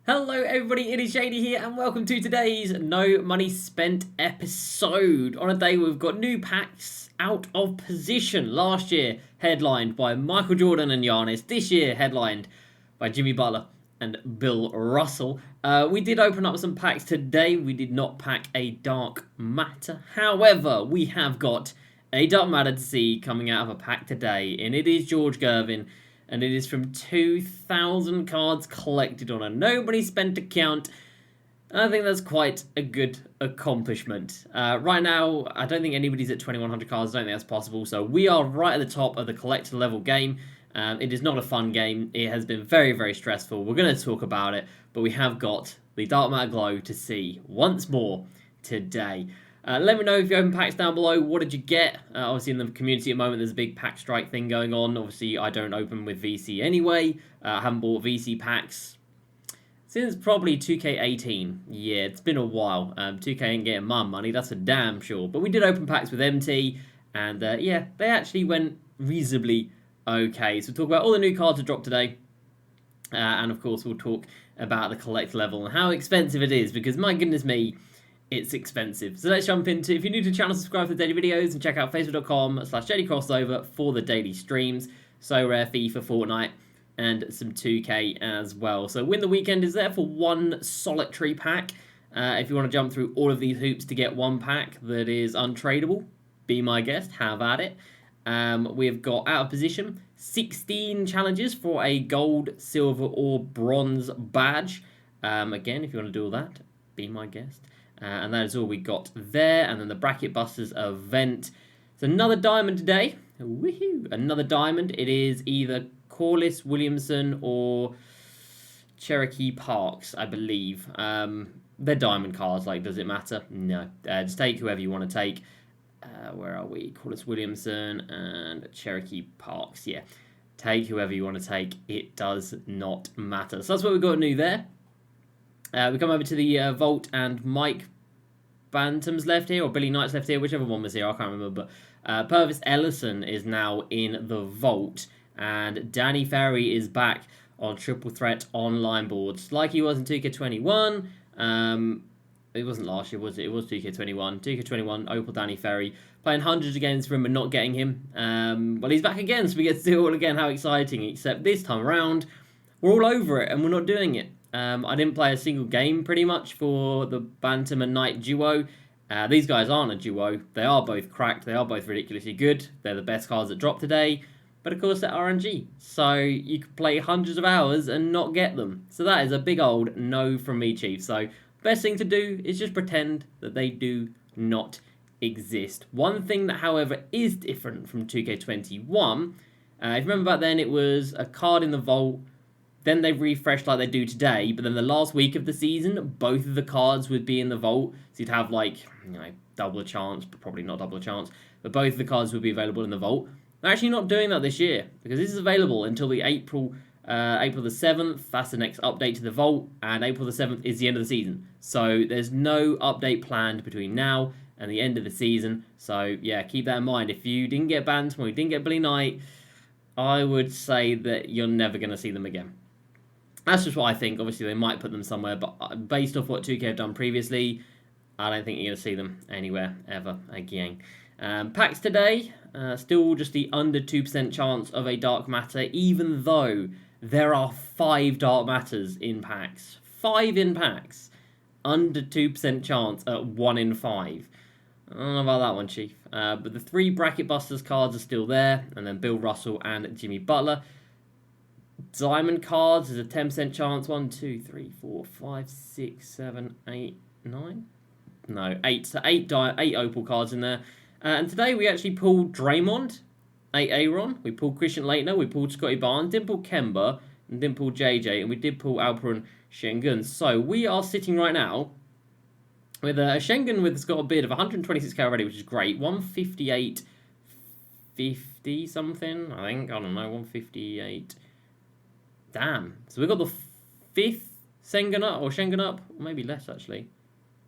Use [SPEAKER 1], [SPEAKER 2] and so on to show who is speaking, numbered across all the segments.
[SPEAKER 1] Hello everybody, it is JD here and welcome to today's No Money Spent episode. On a day we've got new packs out of position. Last year headlined by Michael Jordan and Giannis. This year headlined by Jimmy Butler and Bill Russell. We did open up some packs today. We did not pack a Dark Matter. However, we have got a Dark Matter to see coming out of a pack today, and it is George Gervin. And it is from 2,000 cards collected on a nobody spent account. I think that's quite a good accomplishment. Right now, I don't think anybody's at 2,100 cards. I don't think that's possible. So we are right at the top of the collector level game. It is not a fun game. It has been very, very stressful. We're going to talk about it. But we have got the Dark Matter Glow to see once more today. Let me know if you open packs down below. What did you get? Obviously, in the community at the moment, there's a big pack strike thing going on. Obviously, I don't open with VC anyway. I haven't bought VC packs since probably 2K18. Yeah, it's been a while. 2K ain't getting my money, that's for damn sure. But we did open packs with MT, and yeah, they actually went reasonably okay. So we'll talk about all the new cards that dropped today. And of course, we'll talk about the collector level and how expensive it is, because my goodness me, it's expensive. So let's jump into, if you're new to the channel, subscribe for the daily videos and check out facebook.com/JDCrossover for the daily streams. So rare, FIFA, Fortnite, and some 2K as well. So Win the Weekend is there for one solitary pack. If you want to jump through all of these hoops to get one pack that is untradeable, be my guest, have at it. We've got out of position 16 challenges for a gold, silver, or bronze badge. Again, if you want to do all that, be my guest. And that is all we got there. And then the Bracket Busters event. It's another diamond today. Woohoo! Another diamond. It is either Corliss, Williamson, or Cherokee Parks, I believe. They're diamond cards. Like, does it matter? No. Just take whoever you want to take. Where are we? Corliss, Williamson, and Cherokee Parks. Yeah. Take whoever you want to take. It does not matter. So that's what we've got new there. We come over to the Vault, and Mike Bantam's left here, or Billy Knight's left here, whichever one was here, I can't remember. But Purvis Ellison is now in the Vault, and Danny Ferry is back on Triple Threat online boards, like he was in 2K21. It wasn't last year, was it? It was 2K21. 2K21, Opal Danny Ferry, playing hundreds against him and not getting him. Well, he's back again, so we get to do it all again. How exciting, except this time around, we're all over it, and we're not doing it. I didn't play a single game, pretty much, for the Bantam and Knight duo. These guys aren't a duo. They are both cracked. They are both ridiculously good. They're the best cards that dropped today. But, of course, they're RNG. So you could play hundreds of hours and not get them. So that is a big old no from me, Chief. So best thing to do is just pretend that they do not exist. One thing that, however, is different from 2K21, if you remember back then, it was a card in the Vault. Then they've refreshed like they do today, but then the last week of the season, both of the cards would be in the Vault. So you'd have, like, double a chance, but probably not double a chance. But both of the cards would be available in the Vault. They're actually not doing that this year, because this is available until the April the 7th. That's the next update to the Vault, and April the 7th is the end of the season. So there's no update planned between now and the end of the season. So, yeah, keep that in mind. If you didn't get Bantam or you didn't get Billy Knight, I would say that you're never going to see them again. That's just what I think. Obviously, they might put them somewhere, but based off what 2K have done previously, I don't think you're going to see them anywhere ever again. Packs today, still just the under 2% chance of a Dark Matter, even though there are 5 Dark Matters in packs. 5 in packs. Under 2% chance at 1 in 5. I don't know about that one, Chief. But the 3 Bracket Busters cards are still there, and then Bill Russell and Jimmy Butler. Diamond cards is a 10% chance. 1, 2, 3, 4, 5, 6, 7, 8, 9? No, 8. So 8 Opal cards in there. And today we actually pulled Draymond, 8 Aaron. We pulled Christian Laettner. We pulled Scotty Barnes. Didn't pull Kemba. And didn't pull JJ. And we did pull Alperen Sengun. So we are sitting right now with a Sengun that's got a bid of 126k already, which is great. 158.50 something, I think. I don't know, 158. Damn. So we've got the 5th Sengun up, or Sengun up, or maybe less actually.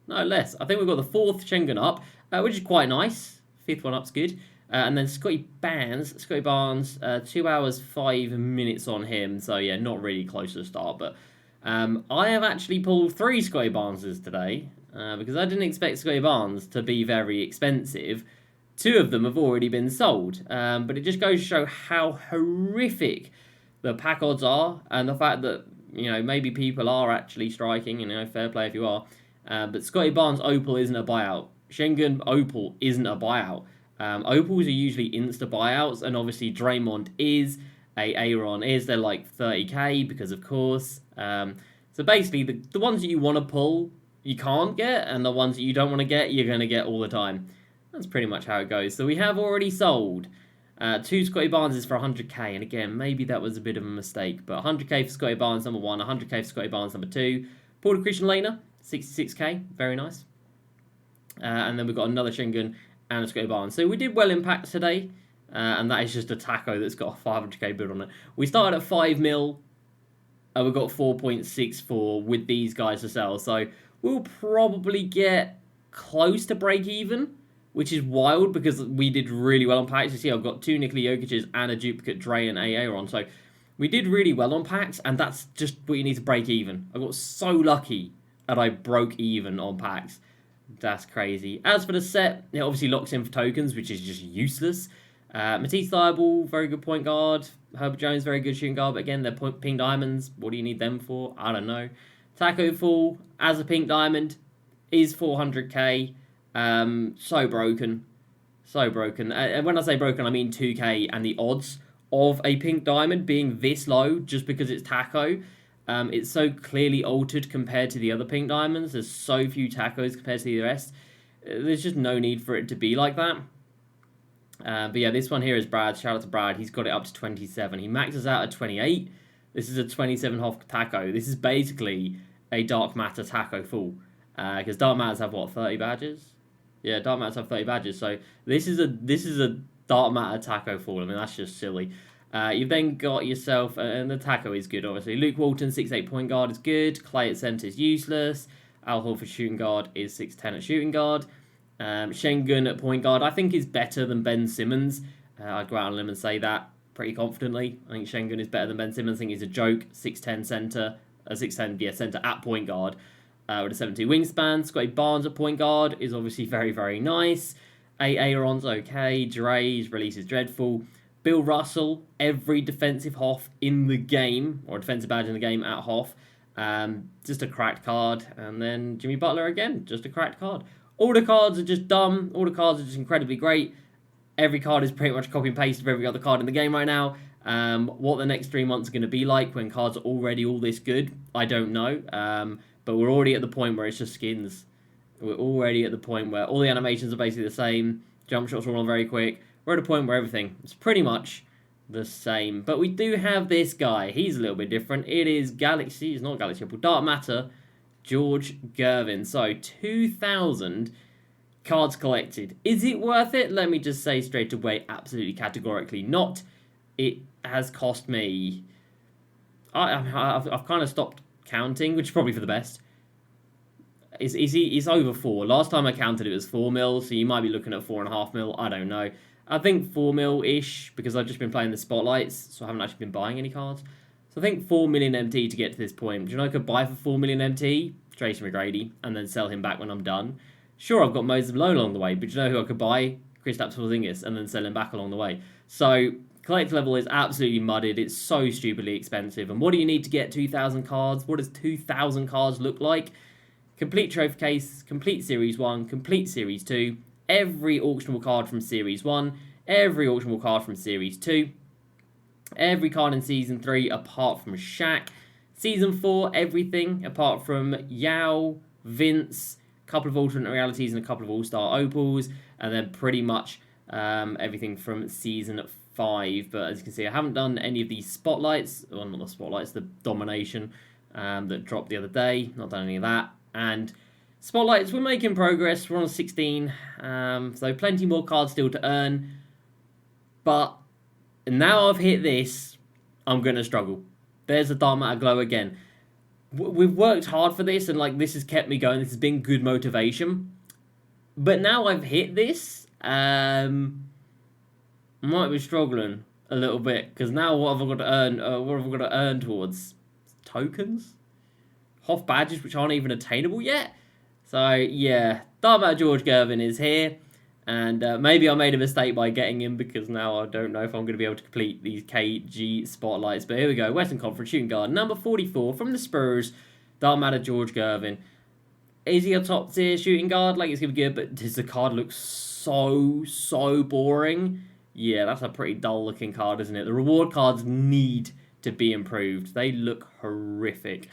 [SPEAKER 1] No, less. I think we've got the 4th Sengun up, which is quite nice. 5th one up's good. And then Scotty Barnes, 2 hours 5 minutes on him. So yeah, not really close to the start, but I have actually pulled 3 Scotty Barneses today because I didn't expect Scotty Barnes to be very expensive. 2 of them have already been sold, but it just goes to show how horrific the pack odds are, and the fact that maybe people are actually striking. Fair play if you are. But Scotty Barnes Opal isn't a buyout. Schengen Opal isn't a buyout. Opals are usually insta buyouts, and obviously Draymond is. Aaron is. They're like 30k because of course. So basically the ones that you want to pull you can't get, and the ones that you don't want to get you're going to get all the time. That's pretty much how it goes. So we have already sold 2 Scotty Barneses for 100k, and again maybe that was a bit of a mistake, but 100k for Scotty Barnes number 1, 100k for Scotty Barnes number 2. Pulled a Christian Laner 66k, very nice. And then we've got another Schengen and a Scotty Barnes. So we did well in packs today. And that is just a taco that's got a 500k build on it. We started at 5 mil. We got 4.64 with these guys to sell. So we'll probably get close to break even, which is wild because we did really well on packs. You see, I've got 2 Nikola Jokic's and a duplicate Dre and Aaron. So we did really well on packs, and that's just what you need to break even. I got so lucky that I broke even on packs. That's crazy. As for the set, it obviously locks in for tokens, which is just useless. Matisse Thybulle, very good point guard. Herbert Jones, very good shooting guard. But again, they're pink diamonds. What do you need them for? I don't know. Taco Fall, as a pink diamond, is 400k. So broken. So broken. And when I say broken, I mean 2k, and the odds of a pink diamond being this low just because it's taco. It's so clearly altered compared to the other pink diamonds. There's so few tacos compared to the rest. There's just no need for it to be like that. But yeah, this one here is Brad. Shout out to Brad. He's got it up to 27. He maxes out at 28. This is a 27 Hoff taco. This is basically a Dark Matter taco full. Because Dark Matters have, what, 30 badges? Yeah, Dark Matters have 30 badges. So this is a Dark Matter taco full. I mean, that's just silly. You've then got yourself, and the taco is good, obviously. Luke Walton, 6'8 point guard is good. Clay at centre is useless. Al Horford shooting guard is 6'10 at shooting guard. Schengen at point guard, I think, is better than Ben Simmons. I'd go out on a limb and say that pretty confidently. I think Schengen is better than Ben Simmons. I think he's a joke. 6'10 centre, 6'10 centre at point guard with a 7'2 wingspan. Scotty Barnes at point guard is obviously very, very nice. Aaron's okay. Dre's release is dreadful. Bill Russell, every defensive Hoff in the game, or defensive badge in the game at Hoff, just a cracked card. And then Jimmy Butler again, just a cracked card. All the cards are just dumb. All the cards are just incredibly great. Every card is pretty much copy and paste of every other card in the game right now. What the next 3 months are going to be like when cards are already all this good, I don't know. But we're already at the point where it's just skins. We're already at the point where all the animations are basically the same. Jump shots are all very quick. We're at a point where everything is pretty much the same. But we do have this guy. He's a little bit different. It is Galaxy. It's not Galaxy Opal. Dark Matter. George Gervin. So 2,000 cards collected. Is it worth it? Let me just say straight away, absolutely categorically not. It has cost me... I've kind of stopped counting, which is probably for the best. It's over 4. Last time I counted it was 4 mil, so you might be looking at 4.5 mil. I don't know. I think 4 mil-ish, because I've just been playing the spotlights, so I haven't actually been buying any cards. So I think 4 million MT to get to this point. Do you know I could buy for 4 million MT? Tracy McGrady, and then sell him back when I'm done. Sure, I've got Moses Malone along the way, but do you know who I could buy? Kristaps Porzingis, and then sell him back along the way. So collect level is absolutely mudded. It's so stupidly expensive. And what do you need to get 2,000 cards? What does 2,000 cards look like? Complete trophy case, complete Series 1, complete Series 2, every auctionable card from Series 1, every auctionable card from Series 2, every card in Season 3 apart from Shaq, Season 4, everything apart from Yao, Vince, a couple of alternate realities and a couple of all-star opals, and then pretty much everything from Season 5. But as you can see, I haven't done any of these spotlights, well, not the spotlights, the domination that dropped the other day, not done any of that. And spotlights, we're making progress. We're on 16, so plenty more cards still to earn. But now I've hit this, I'm going to struggle. There's a Dark Matter Glow again. We've worked hard for this, and like this has kept me going. This has been good motivation. But now I've hit this, I might be struggling a little bit, because now what have I got to earn? What have I got to earn towards? Tokens? Hoff badges, which aren't even attainable yet. So, yeah, Dark Matter George Gervin is here. And maybe I made a mistake by getting him, because now I don't know if I'm going to be able to complete these KG spotlights. But here we go. Western Conference shooting guard, number 44 from the Spurs, Dark Matter George Gervin. Is he a top tier shooting guard? Like, it's going to be good, but does the card look so boring? Yeah, that's a pretty dull looking card, isn't it? The reward cards need to be improved. They look horrific.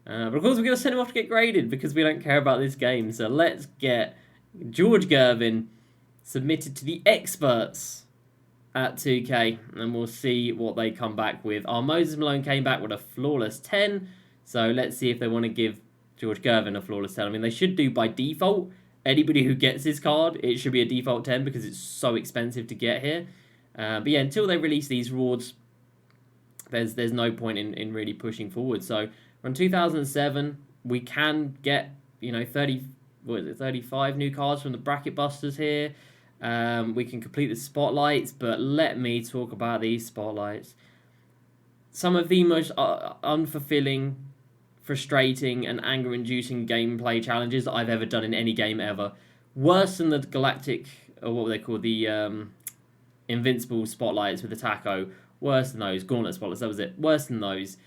[SPEAKER 1] But of course, we're going to send him off to get graded because we don't care about this game. So let's get George Gervin submitted to the experts at 2K, and we'll see what they come back with. Our Moses Malone came back with a flawless 10, so let's see if they want to give George Gervin a flawless 10. I mean, they should do by default. Anybody who gets this card, it should be a default 10 because it's so expensive to get here. But yeah, until they release these rewards, there's no point in really pushing forward. So from 2007, we can get 35 new cards from the bracket busters here. We can complete the spotlights, but let me talk about these spotlights. Some of the most unfulfilling, frustrating, and anger-inducing gameplay challenges that I've ever done in any game ever. Worse than the Galactic, or what were they called, the Invincible spotlights with the taco. Worse than those. Gauntlet spotlights, that was it. Worse than those.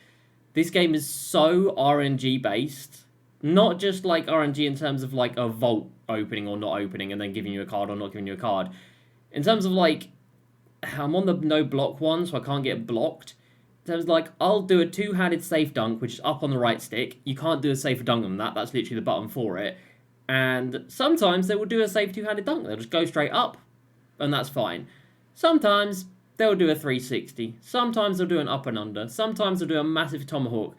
[SPEAKER 1] This game is so RNG-based. Not just like RNG in terms of like a vault opening or not opening and then giving you a card or not giving you a card. In terms of like, I'm on the no block one, so I can't get blocked. In terms of like, I'll do a two-handed safe dunk, which is up on the right stick. You can't do a safer dunk than that. That's literally the button for it. And sometimes they will do a safe two-handed dunk. They'll just go straight up, and that's fine. Sometimes they'll do a 360. Sometimes they'll do an up and under. Sometimes they'll do a massive tomahawk.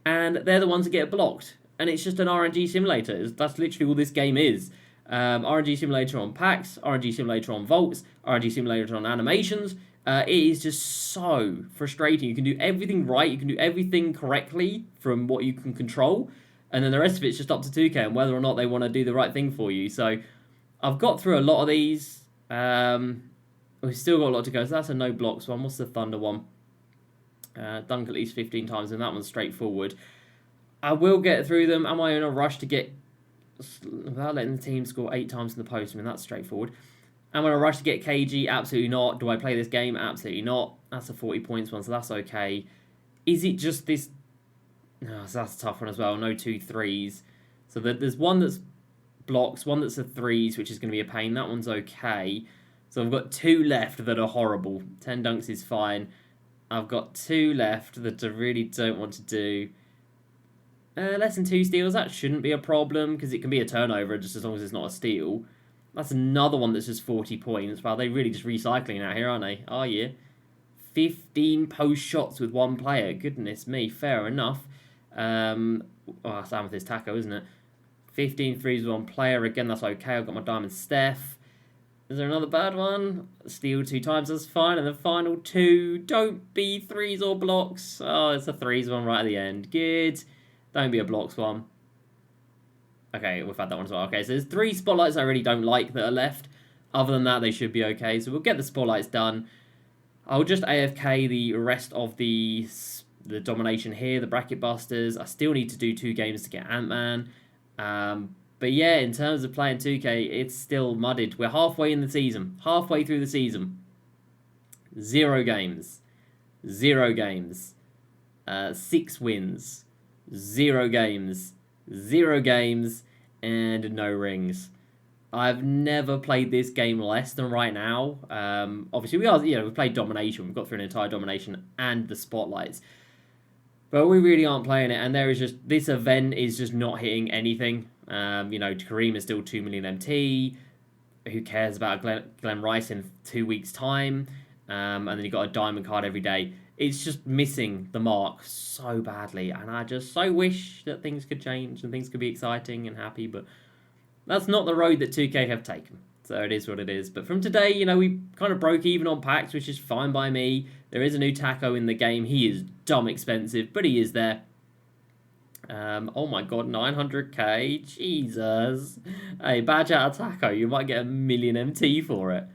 [SPEAKER 1] And they're the ones that get blocked. And it's just an RNG simulator. That's literally all this game is. RNG simulator on packs, RNG simulator on vaults, RNG simulator on animations. It is just so frustrating. You can do everything right. You can do everything correctly from what you can control. And then the rest of it's just up to 2K and whether or not they want to do the right thing for you. So I've got through a lot of these. We've still got a lot to go. So that's a no blocks one. What's the Thunder one? Dunk at least 15 times, and that one's straightforward. I will get through them. Am I in a rush to get, without letting the team score 8 times in the post? I mean, that's straightforward. Am I in a rush to get KG? Absolutely not. Do I play this game? Absolutely not. That's a 40 points one, so that's okay. Is it just this? No, so that's a tough one as well. No 2 3s. So there's one that's blocks, one that's a 3s, which is going to be a pain. That one's okay. So I've got 2 left that are horrible. 10 dunks is fine. I've got 2 left that I really don't want to do. Less than 2 steals, that shouldn't be a problem, because it can be a turnover just as long as it's not a steal. That's another one that's just 40 points. Wow, they're really just recycling out here, aren't they? Oh, yeah. 15 post shots with 1 player. Goodness me, fair enough. That's Amethyst Taco, isn't it? 15 threes with 1 player. Again, that's okay. I've got my Diamond Steph. Is there another bad one? Steal 2 times, that's fine. And the final 2, don't be 3s or blocks. Oh, it's a 3s one right at the end. Good. Don't be a blocks one. Okay, we've had that one as well. Okay, so there's 3 spotlights I really don't like that are left. Other than that, they should be okay. So we'll get the spotlights done. I'll just AFK the rest of the domination here, the bracket busters. I still need to do 2 games to get Ant-Man. But yeah, in terms of playing 2K, it's still mudded. We're halfway in the season. Halfway through the season. 0 games. 0 games. 6 wins. 0 games. 0 games. And no rings. I've never played this game less than right now. Obviously, we've played Domination. We've got through an entire Domination and the Spotlights. But we really aren't playing it. And this event is just not hitting anything. Kareem is still 2 million MT. Who cares about Glenn Rice in 2 weeks' time? And then you got a diamond card every day. It's just missing the mark so badly. And I just so wish that things could change and things could be exciting and happy. But that's not the road that 2K have taken. So it is what it is. But from today, we kind of broke even on packs, which is fine by me. There is a new Taco in the game. He is dumb expensive, but he is there. Oh my god, 900k. Jesus. Hey, badge out of Taco. You might get 1 million MT for it.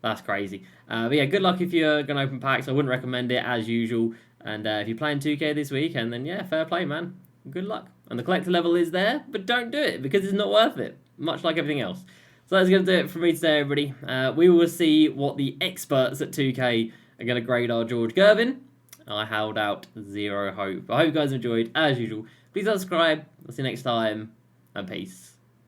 [SPEAKER 1] That's crazy. But yeah, good luck if you're going to open packs. I wouldn't recommend it as usual. And if you're playing 2K this weekend, then yeah, fair play, man. good luck. And the collector level is there, but don't do it because it's not worth it, much like everything else. So that's going to do it for me today, everybody. We will see what the experts at 2K are going to grade our George Gervin. I held out zero hope. I hope you guys enjoyed, as usual. Please subscribe. I'll see you next time, and peace.